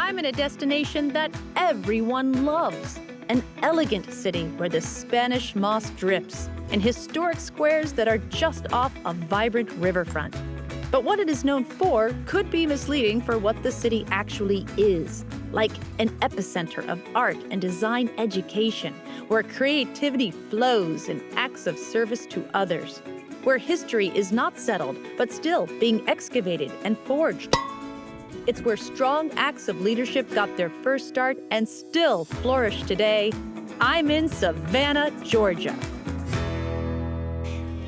I'm in a destination that everyone loves. An elegant city where the Spanish moss drips, and historic squares that are just off a vibrant riverfront. But what it is known for could be misleading for what the city actually is, like an epicenter of art and design education, where creativity flows in acts of service to others, where history is not settled, but still being excavated and forged. It's where strong acts of leadership got their first start and still flourish today. I'm in Savannah, Georgia.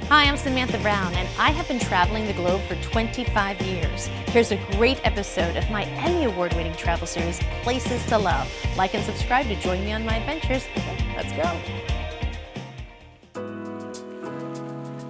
Hi, I'm Samantha Brown, and I have been traveling the globe for 25 years. Here's a great episode of my Emmy Award-winning travel series, Places to Love. Like and subscribe to join me on my adventures. Let's go.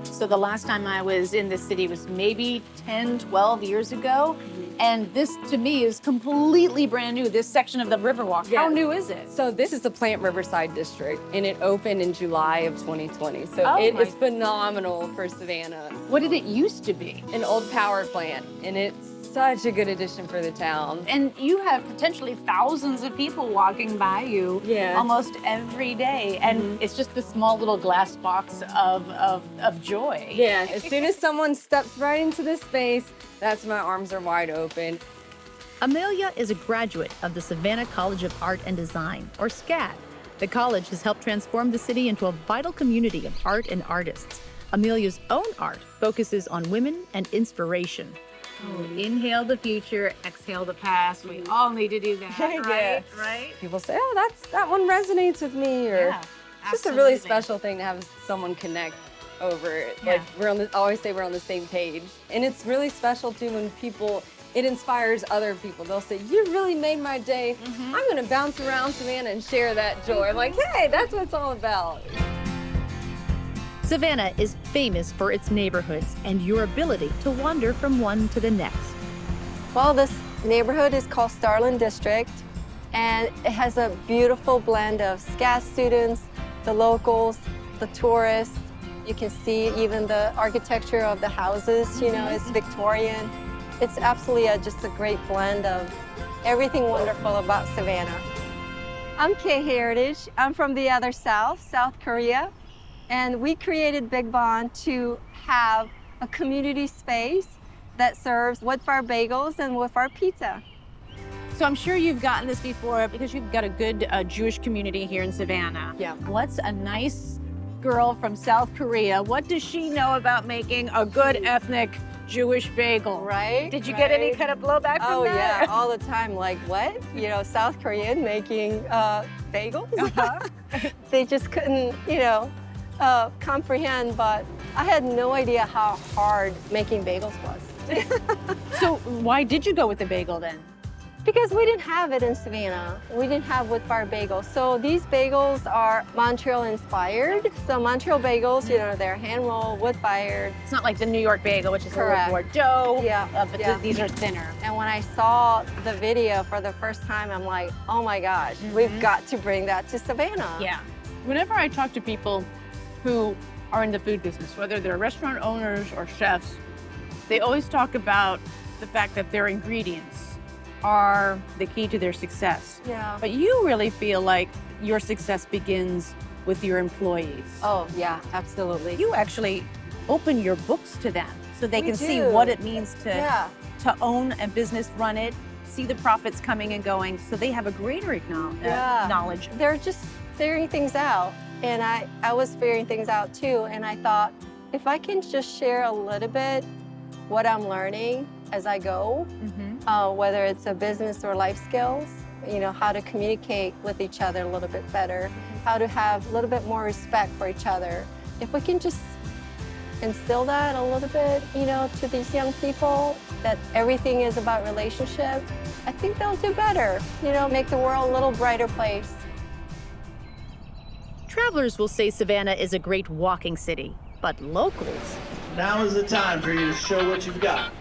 So the last time I was in this city was maybe 10, 12 years ago. And this, to me, is completely brand new, this section of the Riverwalk. Yes. How new is it? So this is the Plant Riverside District, and it opened in July of 2020. So Oh it my- is phenomenal for Savannah. What did it used to be? An old power plant, and it's such a good addition for the town. And you have potentially thousands of people walking by you almost every day. And it's just this small little glass box of joy. Yeah, as soon as someone steps right into this space, that's when my arms are wide open. Amelia is a graduate of the Savannah College of Art and Design, or SCAD. The college has helped transform the city into a vital community of art and artists. Amelia's own art focuses on women and inspiration. Inhale the future, exhale the past. We all need to do that, right? Yeah. Right? People say, oh, that one resonates with me, or Yeah, it's just a really absolutely. special thing to have someone connect over it. Yeah. Like I always say we're on the same page. And it's really special too when it inspires other people. They'll say, you really made my day. I'm gonna bounce around Savannah and share that joy. I'm like, hey, that's what it's all about. Savannah is famous for its neighborhoods and your ability to wander from one to the next. Well, this neighborhood is called Starland District, and it has a beautiful blend of SCAD students, the locals, the tourists. You can see even the architecture of the houses, it's Victorian. It's absolutely just a great blend of everything wonderful about Savannah. I'm Kay Heritage. I'm from the other South Korea. And we created Big Bond to have a community space that serves wood-fired bagels and wood-fired pizza. So I'm sure you've gotten this before because you've got a good Jewish community here in Savannah. Yeah. What's a nice girl from South Korea? What does she know about making a good ethnic Jewish bagel? Right? Did you get any kind of blowback from Oh that? yeah, all the time. Like what? South Korean making bagels? They just couldn't, comprehend. But I had no idea how hard making bagels was. So why did you go with the bagel then? Because we didn't have it in Savannah. We didn't have wood-fired bagels. So these bagels are Montreal inspired. So Montreal bagels, they're hand-rolled, wood-fired. It's not like the New York bagel, which is a little Correct. more dough, Yeah, but yeah. these are thinner. And when I saw the video for the first time, I'm like, oh my gosh, we've got to bring that to Savannah. Yeah. Whenever I talk to people who are in the food business, whether they're restaurant owners or chefs, they always talk about the fact that their ingredients are the key to their success. Yeah. But you really feel like your success begins with your employees. Oh, yeah, absolutely. You actually open your books to them so they We can see do. what it means Yeah. to own a business, run it, see the profits coming and going, so they have a greater knowledge. They're just figuring things out. And I was figuring things out too. And I thought, if I can just share a little bit what I'm learning as I go, whether it's a business or life skills, how to communicate with each other a little bit better, how to have a little bit more respect for each other. If we can just instill that a little bit, to these young people, that everything is about relationship, I think they'll do better, make the world a little brighter place. Travelers will say Savannah is a great walking city, but locals Now is the time for you to show what you've got.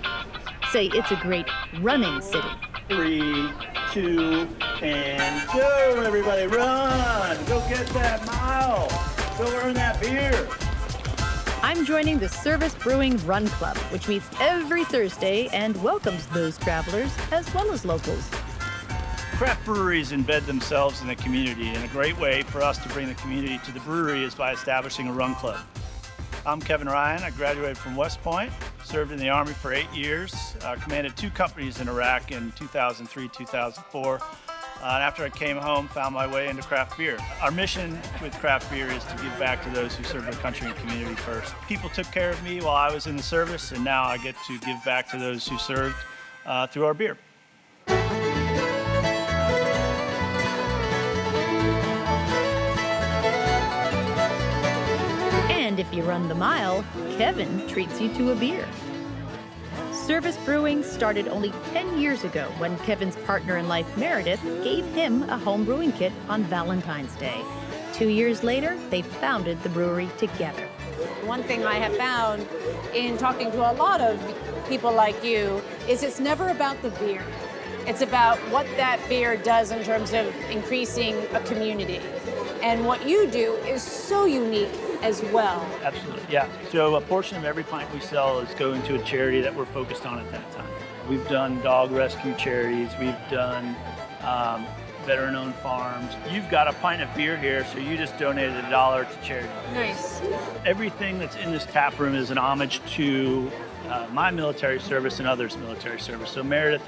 say it's a great running city. 3, 2, and go, everybody, run! Go get that mile! Go earn that beer! I'm joining the Service Brewing Run Club, which meets every Thursday and welcomes those travelers as well as locals. Craft breweries embed themselves in the community, and a great way for us to bring the community to the brewery is by establishing a run club. I'm Kevin Ryan. I graduated from West Point, served in the Army for 8 years, commanded 2 companies in Iraq in 2003, 2004. And after I came home, found my way into craft beer. Our mission with craft beer is to give back to those who serve their country and community first. People took care of me while I was in the service, and now I get to give back to those who served through our beer. And if you run the mile, Kevin treats you to a beer. Service Brewing started only 10 years ago when Kevin's partner in life, Meredith, gave him a home brewing kit on Valentine's Day. 2 years later, they founded the brewery together. One thing I have found in talking to a lot of people like you is it's never about the beer. It's about what that beer does in terms of increasing a community. And what you do is so unique as well. Absolutely, yeah. So a portion of every pint we sell is going to a charity that we're focused on at that time. We've done dog rescue charities, we've done veteran-owned farms. You've got a pint of beer here, so you just donated $1 to charity. Nice. Everything that's in this tap room is an homage to my military service and others' military service. So Meredith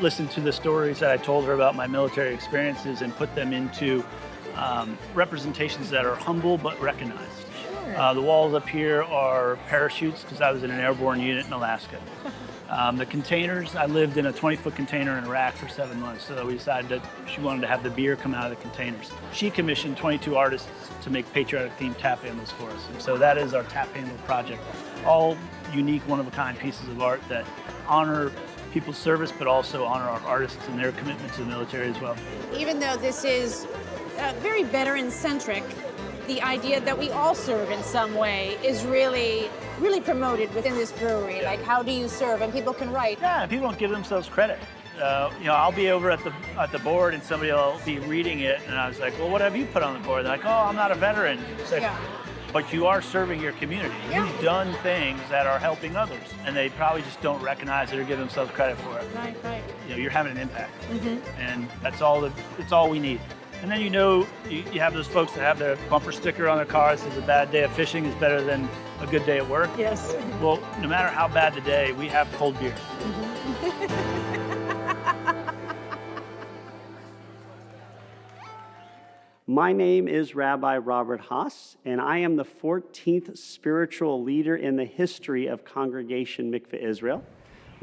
listened to the stories that I told her about my military experiences and put them into representations that are humble but recognized. The walls up here are parachutes because I was in an airborne unit in Alaska. The containers, I lived in a 20-foot container in Iraq for 7 months, so we decided that she wanted to have the beer come out of the containers. She commissioned 22 artists to make patriotic-themed tap handles for us, and so that is our tap handle project. All unique, one-of-a-kind pieces of art that honor people's service, but also honor our artists and their commitment to the military as well. Even though this is very veteran-centric, the idea that we all serve in some way is really promoted within this brewery. Like, how do you serve? And people can write. Yeah, people don't give themselves credit. I'll be over at the board and somebody will be reading it, and I was like, well, what have you put on the board? They're like, oh, I'm not a veteran. It's like, Yeah. But you are serving your community. Yeah. You've done things that are helping others, and they probably just don't recognize it or give themselves credit for it. Right. You're having an impact, and that's all we need. And then you have those folks that have their bumper sticker on their car that says a bad day of fishing is better than a good day at work. Yes. Well, no matter how bad the day, we have cold beer. My name is Rabbi Robert Haas, and I am the 14th spiritual leader in the history of Congregation Mikveh Israel.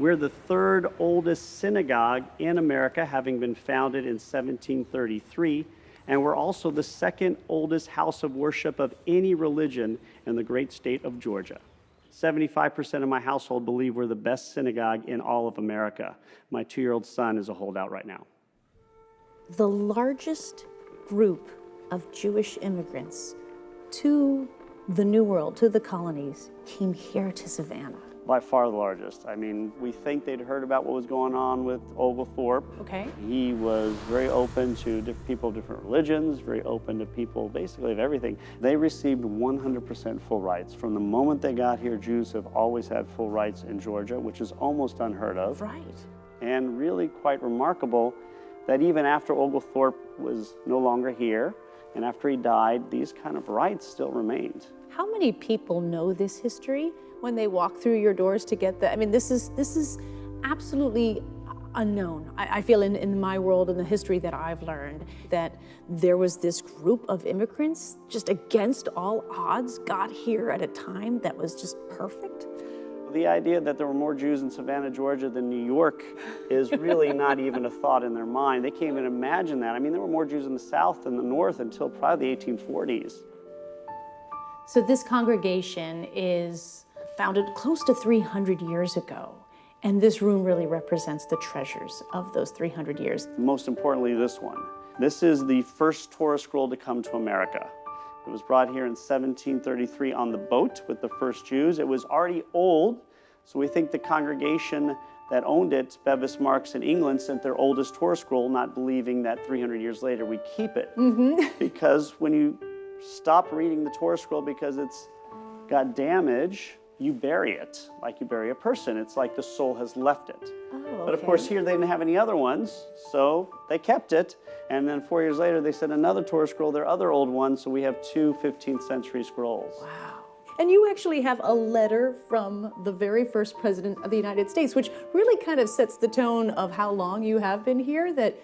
We're the 3rd oldest synagogue in America, having been founded in 1733, and we're also the 2nd oldest house of worship of any religion in the great state of Georgia. 75% of my household believe we're the best synagogue in all of America. My 2-year-old son is a holdout right now. The largest group of Jewish immigrants to the New World, to the colonies, came here to Savannah. By far the largest. I mean, we think they'd heard about what was going on with Oglethorpe. Okay. He was very open to different people of different religions, very open to people basically of everything. They received 100% full rights. From the moment they got here, Jews have always had full rights in Georgia, which is almost unheard of. Right. And really quite remarkable that even after Oglethorpe was no longer here, and after he died, these kind of rights still remained. How many people know this history when they walk through your doors to get I mean, this is absolutely unknown. I feel in my world, in the history that I've learned, that there was this group of immigrants just against all odds got here at a time that was just perfect. The idea that there were more Jews in Savannah, Georgia than New York is really not even a thought in their mind. They can't even imagine that. I mean, there were more Jews in the South than the North until probably the 1840s. So this congregation is founded close to 300 years ago, and this room really represents the treasures of those 300 years. Most importantly, this one. This is the first Torah scroll to come to America. It was brought here in 1733 on the boat with the first Jews. It was already old, so we think the congregation that owned it, Bevis Marks in England, sent their oldest Torah scroll, not believing that 300 years later we keep it. Because when you stop reading the Torah scroll because it's got damage, you bury it like you bury a person. It's like the soul has left it. Oh, But of course here they didn't have any other ones, so they kept it. And then 4 years later they sent another Torah scroll, their other old one, so we have two 15th century scrolls. Wow. And you actually have a letter from the very first president of the United States, which really kind of sets the tone of how long you have been here, that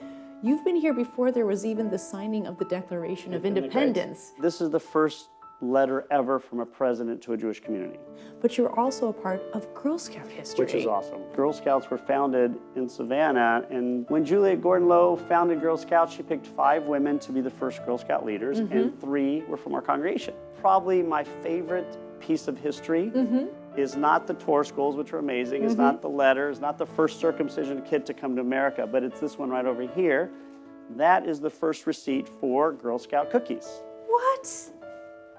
you've been here before there was even the signing of the Declaration of Independence. This is the first letter ever from a president to a Jewish community. But you're also a part of Girl Scout history. Which is awesome. Girl Scouts were founded in Savannah, and when Juliet Gordon Low founded Girl Scouts, she picked 5 women to be the first Girl Scout leaders, and 3 were from our congregation. Probably my favorite piece of history is not the Torah scrolls, which are amazing, it's not the letters, not the first circumcision kid to come to America, but it's this one right over here. That is the first receipt for Girl Scout cookies. What?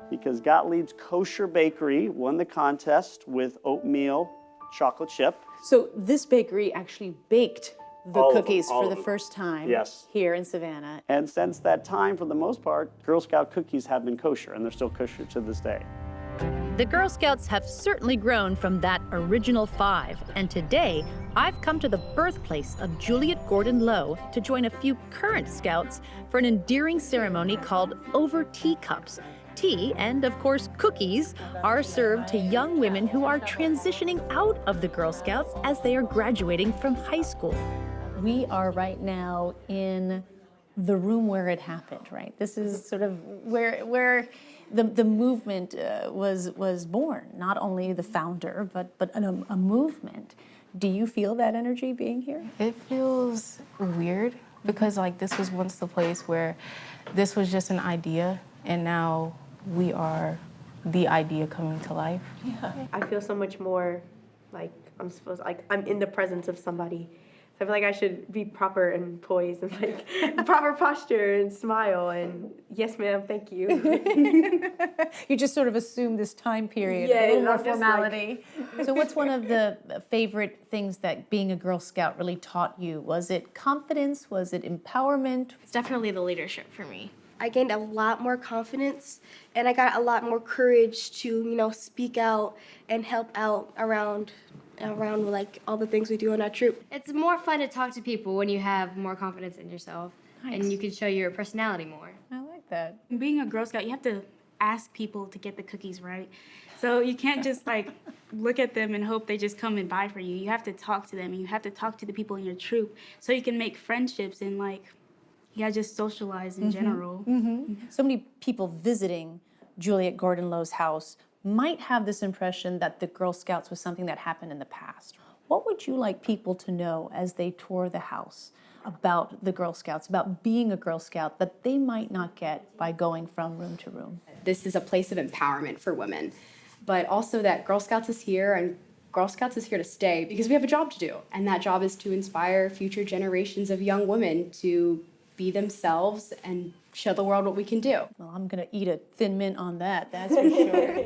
Because Gottlieb's Kosher Bakery won the contest with oatmeal chocolate chip. So this bakery actually baked the All of them, cookies all for of the them. first time Yes. here in Savannah. And since that time, for the most part, Girl Scout cookies have been kosher, and they're still kosher to this day. The Girl Scouts have certainly grown from that original 5, and today I've come to the birthplace of Juliet Gordon Low to join a few current Scouts for an endearing ceremony called Over Teacups. Tea and, of course, cookies are served to young women who are transitioning out of the Girl Scouts as they are graduating from high school. We are right now in the room where it happened, right? This is sort of where the movement was born. Not only the founder, but a movement. Do you feel that energy being here? It feels weird because like this was once the place where this was just an idea, and now we are the idea coming to life. I feel so much more like I'm in the presence of somebody. So I feel like I should be proper and poised and like proper posture and smile and yes ma'am, thank you. You just sort of assume this time period, Yeah, a little more I'm just formality. So what's one of the favorite things that being a Girl Scout really taught you? Was it confidence? Was it empowerment? It's definitely the leadership for me. I gained a lot more confidence and I got a lot more courage to, speak out and help out around like all the things we do in our troop. It's more fun to talk to people when you have more confidence in yourself and you can show your personality more. I like that. Being a Girl Scout, you have to ask people to get the cookies right. So you can't just like look at them and hope they just come and buy for you. You have to talk to them and you have to talk to the people in your troop so you can make friendships and like, yeah, just socialize in general. So many people visiting Juliet Gordon Low's house might have this impression that the Girl Scouts was something that happened in the past. What would you like people to know as they tour the house about the Girl Scouts, about being a Girl Scout that they might not get by going from room to room? This is a place of empowerment for women, but also that Girl Scouts is here and Girl Scouts is here to stay because we have a job to do. And that job is to inspire future generations of young women to be themselves and show the world what we can do. Well, I'm going to eat a Thin Mint on that, that's for sure.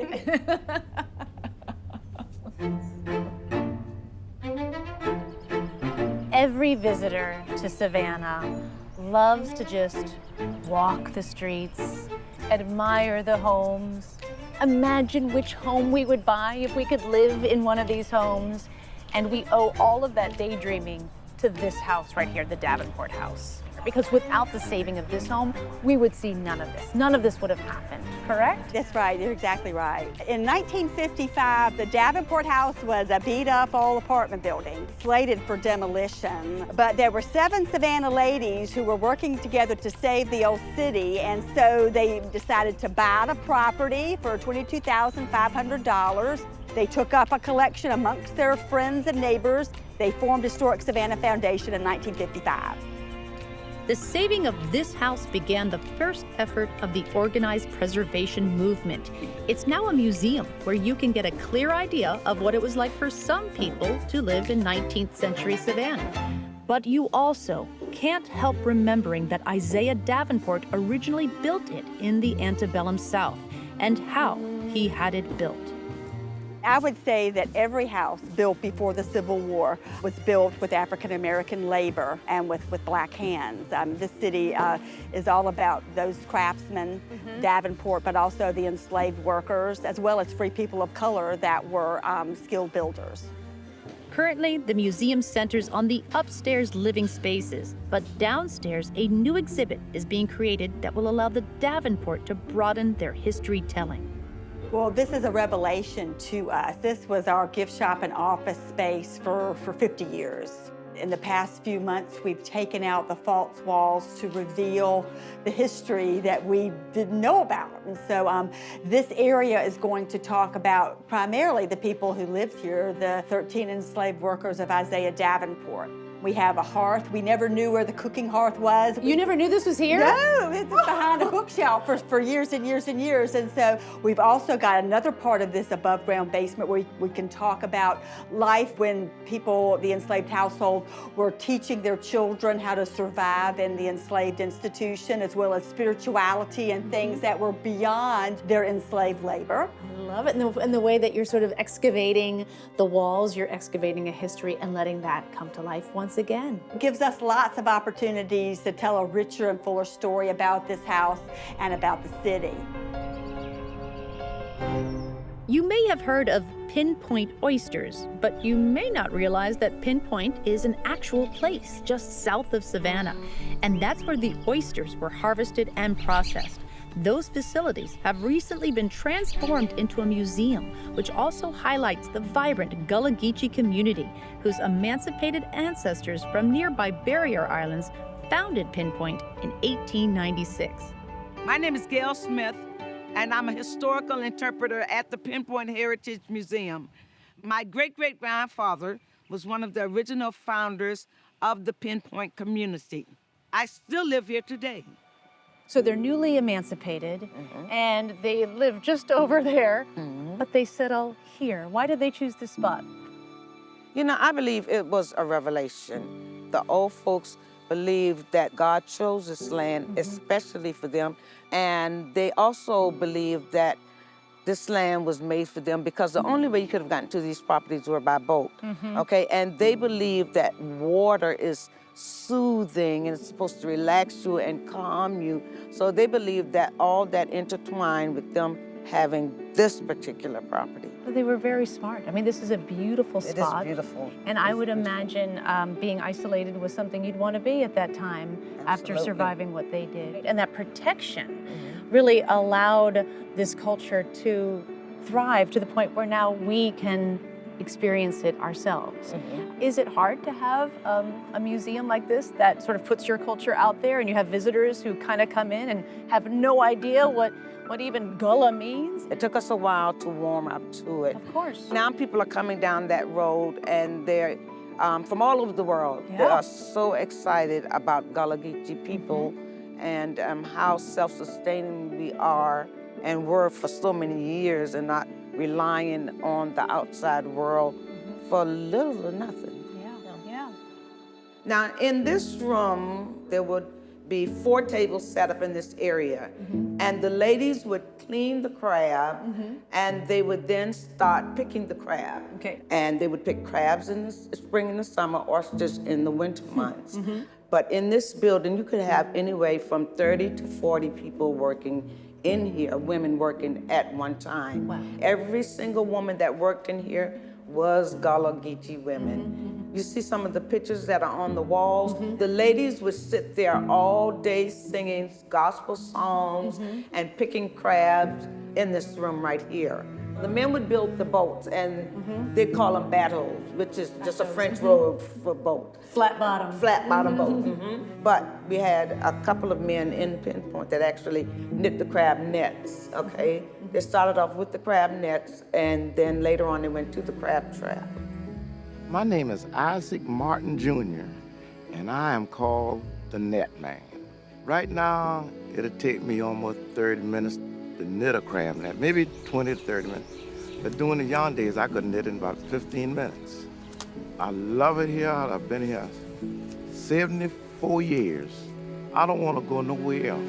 Every visitor to Savannah loves to just walk the streets, admire the homes, imagine which home we would buy if we could live in one of these homes. And we owe all of that daydreaming to this house right here, the Davenport House. Because without the saving of this home, we would see none of this. None of this would have happened, correct? That's right, you're exactly right. In 1955, the Davenport House was a beat-up old apartment building, slated for demolition. But there were 7 Savannah ladies who were working together to save the old city, and so they decided to buy the property for $22,500. They took up a collection amongst their friends and neighbors. They formed Historic Savannah Foundation in 1955. The saving of this house began the first effort of the organized preservation movement. It's now a museum where you can get a clear idea of what it was like for some people to live in 19th century Savannah. But you also can't help remembering that Isaiah Davenport originally built it in the antebellum South and how he had it built. I would say that every house built before the Civil War was built with African American labor and with black hands. This city is all about those craftsmen, Davenport, but also the enslaved workers, as well as free people of color that were skilled builders. Currently, the museum centers on the upstairs living spaces, but downstairs, a new exhibit is being created that will allow the Davenport to broaden their history telling. Well, this is a revelation to us. This was our gift shop and office space for 50 years. In the past few months, we've taken out the false walls to reveal the history that we didn't know about. And so this area is going to talk about primarily the people who lived here, the 13 enslaved workers of Isaiah Davenport. We have a hearth. We never knew where the cooking hearth was. You never knew this was here? No, it's behind a bookshelf for years and years and years. And so we've also got another part of this above ground basement where we can talk about life when people, the enslaved household, were teaching their children how to survive in the enslaved institution, as well as spirituality and things that were beyond their enslaved labor. I love it. And the way that you're sort of excavating the walls, you're excavating a history and letting that come to life once again. It gives us lots of opportunities to tell a richer and fuller story about this house and about the city. You may have heard of Pinpoint Oysters, but you may not realize that Pinpoint is an actual place just south of Savannah, and that's where the oysters were harvested and processed. Those facilities have recently been transformed into a museum, which also highlights the vibrant Gullah Geechee community, whose emancipated ancestors from nearby barrier islands founded Pinpoint in 1896. My name is Gail Smith, and I'm a historical interpreter at the Pinpoint Heritage Museum. My great-great-grandfather was one of the original founders of the Pinpoint community. I still live here today. So they're newly emancipated, and they live just over there, but they settle here. Why did they choose this spot? You know, I believe it was a revelation. The old folks believed that God chose this land especially for them, and they also believed that this land was made for them because the only way you could have gotten to these properties were by boat, okay? And they believed that water is soothing and it's supposed to relax you and calm you. So they believe that all that intertwined with them having this particular property. Well, they were very smart. I mean, this is a beautiful spot. It is beautiful. And I would imagine being isolated was something you'd want to be at that time after surviving what they did. And that protection really allowed this culture to thrive to the point where now we can experience it ourselves. Is it hard to have a museum like this that sort of puts your culture out there and you have visitors who kind of come in and have no idea what even Gullah means? It took us a while to warm up to it. Of course. Now people are coming down that road and they're from all over the world. They are so excited about Gullah Geechee people and how self-sustaining we are and were for so many years and not relying on the outside world for little or nothing. Now, in this room, there would be 4 tables set up in this area, and the ladies would clean the crab, and they would then start picking the crab. And they would pick crabs in the spring and the summer, oysters in the winter months. But in this building, you could have anywhere from 30 to 40 people working in here, women working at one time. Wow. Every single woman that worked in here was Gullah Geechee women. You see some of the pictures that are on the walls. The ladies would sit there all day singing gospel songs and picking crabs in this room right here. The men would build the boats, and they call them bateaux, which is just a French word for boat. Flat bottom. Flat bottom boat. But we had a couple of men in Pinpoint that actually knit the crab nets, okay? They started off with the crab nets, and then later on they went to the crab trap. My name is Isaac Martin Jr., and I am called the Net Man. Right now, it'll take me almost 30 minutes to knit a crab net, maybe 20 to 30 minutes. But during the young days, I could knit in about 15 minutes. I love it here. I've been here 74 years. I don't want to go nowhere else.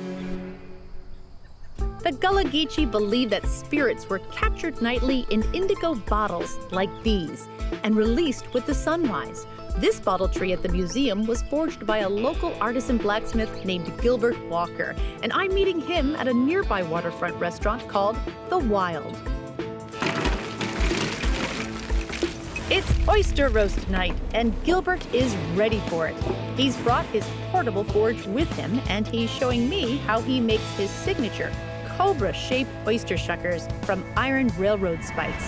The Gullah Geechee believe that spirits were captured nightly in indigo bottles like these and released with the sunrise. This bottle tree at the museum was forged by a local artisan blacksmith named Gilbert Walker, and I'm meeting him at a nearby waterfront restaurant called The Wild. It's oyster roast night, and Gilbert is ready for it. He's brought his portable forge with him, and he's showing me how he makes his signature cobra-shaped oyster shuckers from iron railroad spikes.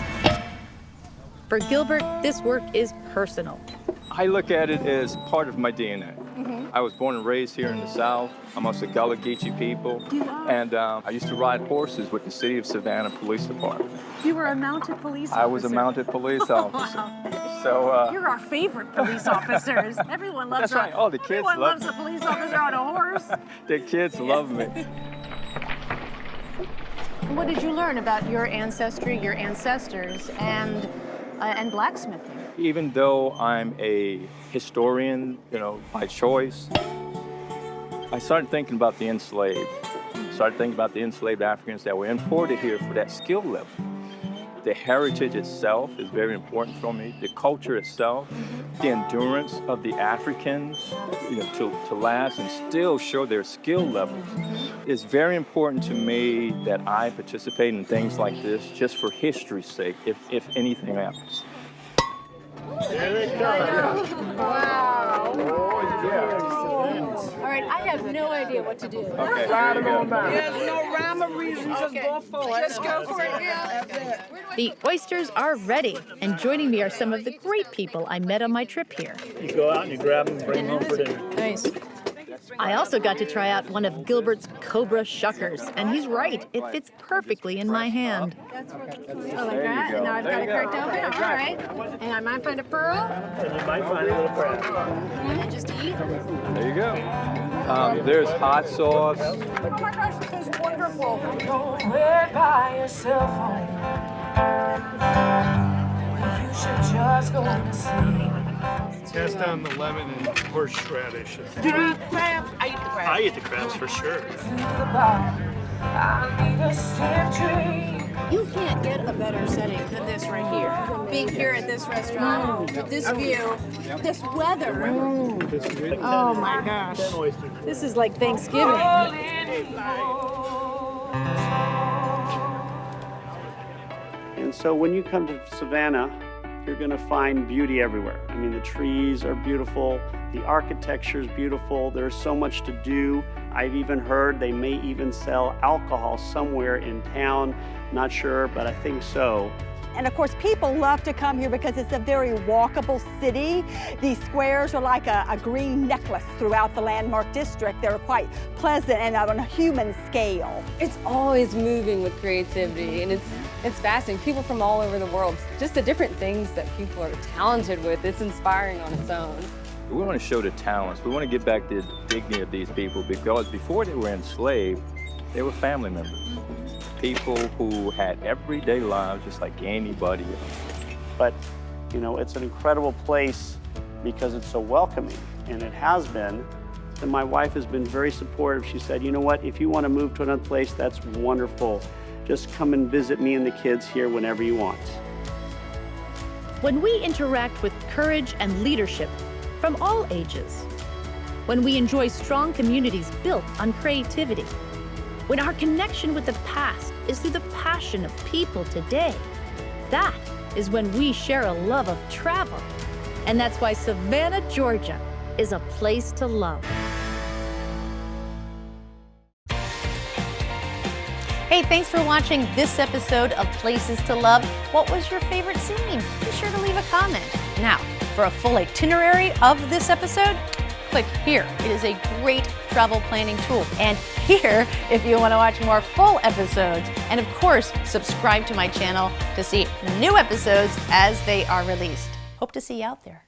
For Gilbert, this work is personal. I look at it as part of my DNA. I was born and raised here in the South amongst the Gullah Geechee people, and I used to ride horses with the City of Savannah Police Department. You were a mounted police officer. I was a mounted police officer. Wow. So you're our favorite police officers. Everyone loves That's right. Oh, the kids everyone love loves a police officer on a horse. the kids love me. What did you learn about your ancestry, your ancestors, and blacksmithing? Even though I'm a historian, by choice, I started thinking about the enslaved. Started thinking about the enslaved Africans that were imported here for that skill level. The heritage itself is very important for me. The culture itself, the endurance of the Africans, to last and still show their skill levels. It's very important to me that I participate in things like this just for history's sake, if anything happens. There they come. Wow. All right, I have no idea what to do. Okay, ride them on down. There's no rhyme or reason, just go for it. Just go for it, yeah. The oysters are ready, and joining me are some of the great people I met on my trip here. You go out and you grab them and bring them home for dinner. Nice. I also got to try out one of Gilbert's Cobra shuckers, and he's right, it fits perfectly in my hand. Oh, like that? And now I've got it cracked open? All right. And I might find a pearl. And you might find a little crab. And just eat. There you go. There's hot sauce. Oh my gosh, this is wonderful. By yourself you should just go to sleep. Cast down the lemon and horseradish. Do you eat crabs? I eat the crabs. I eat the crabs for sure. You can't get a better setting than this right here. Being here at this restaurant, with this view, this weather. Oh my gosh. This is like Thanksgiving. And so when you come to Savannah, you're going to find beauty everywhere. I mean, the trees are beautiful, the architecture is beautiful, there's so much to do. I've even heard they may even sell alcohol somewhere in town. Not sure, but I think so. And of course, people love to come here because it's a very walkable city. These squares are like a green necklace throughout the landmark district. They're quite pleasant and on a human scale. It's always moving with creativity, and it's fascinating. People from all over the world, just the different things that people are talented with. It's inspiring on its own. We want to show the talents. We want to get back the dignity of these people because before they were enslaved, they were family members. People who had everyday lives just like anybody else. But, it's an incredible place because it's so welcoming, and it has been. And my wife has been very supportive. She said, you know what, if you want to move to another place, that's wonderful. Just come and visit me and the kids here whenever you want. When we interact with courage and leadership from all ages, when we enjoy strong communities built on creativity, when our connection with the past is through the passion of people today, that is when we share a love of travel. And that's why Savannah, Georgia is a place to love. Hey, thanks for watching this episode of Places to Love. What was your favorite scene? Be sure to leave a comment. Now, for a full itinerary of this episode, click here. It is a great travel planning tool. And here, if you want to watch more full episodes. And of course, subscribe to my channel to see new episodes as they are released. Hope to see you out there.